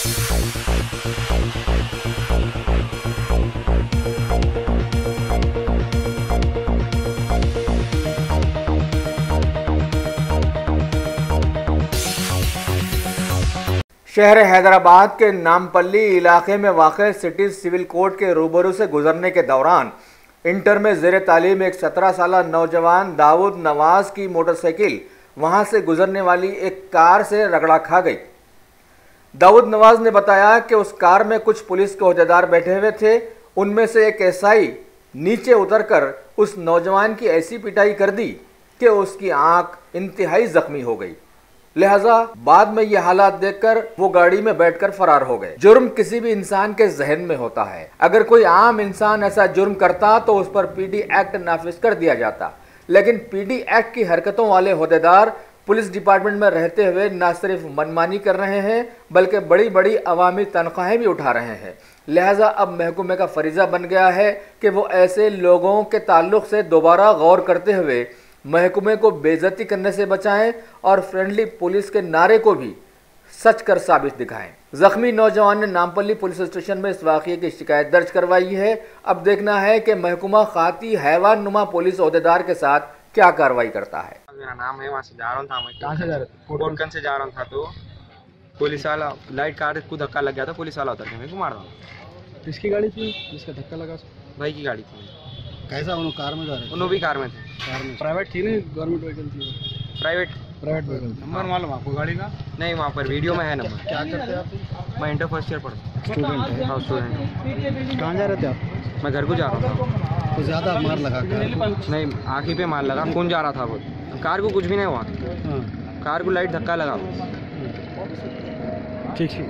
शहर हैदराबाद के नामपल्ली इलाके में वाक़ सिटी सिविल कोर्ट के रूबरू से गुजरने के दौरान इंटर में ज़ेर तालीम एक 17 साल नौजवान दाऊद नवाज की मोटरसाइकिल वहां से गुजरने वाली एक कार से रगड़ा खा गई। दाऊद नवाज ने बताया कि उस कार में कुछ पुलिस के ओहदेदार बैठे हुए थे। उनमें से एक एसआई नीचे उतरकर उस नौजवान की ऐसी पिटाई कर दी कि उसकी आंख इंतहाई जख्मी हो गई। लिहाजा बाद में ये हालात देखकर वो गाड़ी में बैठकर फरार हो गए। जुर्म किसी भी इंसान के जहन में होता है। अगर कोई आम इंसान ऐसा जुर्म करता तो उस पर पीडी एक्ट नाफिज कर दिया जाता, लेकिन पीडी एक्ट की हरकतों वाले ओहदेदार पुलिस डिपार्टमेंट में रहते हुए न सिर्फ मनमानी कर रहे हैं बल्कि बड़ी बड़ी अवामी तनख्वाहें भी उठा रहे हैं। लिहाजा अब महकमे का फरीजा बन गया है कि वो ऐसे लोगों के ताल्लुक से दोबारा गौर करते हुए महकमे को बेइज्जती करने से बचाएं और फ्रेंडली पुलिस के नारे को भी सच कर साबित दिखाएं। जख्मी नौजवान ने नामपल्ली पुलिस स्टेशन में इस वाक़ये की शिकायत दर्ज करवाई है। अब देखना है कि महकमा खाती हैवान नुमा पुलिस ओहदेदार के साथ क्या कार्रवाई करता है। मेरा नाम है, वहाँ से जा रहा था मैं। कहाँ से जा रहे थे? कोटकन से जा रहा था तो पुलिस वाला लाइट कार को धक्का लग गया था। पुलिस वाला उतर के मेरे को मार रहा। किसकी गाड़ी थी जिसका धक्का लगा? भाई की गाड़ी थी। कैसा उन्होंने कार में जा रहे थे? उन्होंने भी कार में थे। कार में प्राइवेट थी नहीं, गवर्नमेंट व्हीकल थी? Private vehicle. नंबर मालूम आपको गाड़ी का? नहीं, वहाँ पर वीडियो में है नंबर। क्या करते हैं आप? मैं इंटर फर्स्ट ईयर पढ़ता। स्टूडेंट है? हाँ, स्टूडेंट। कहाँ जा रहे थे आप? मैं घर को जा रहा था। तो ज़्यादा मार लगा कार? नहीं, आँखी पे मार लगा। कौन जा रहा था वो? कार को कुछ भी नहीं हुआ। कार को लाइट धक्का लगा। ठीक है।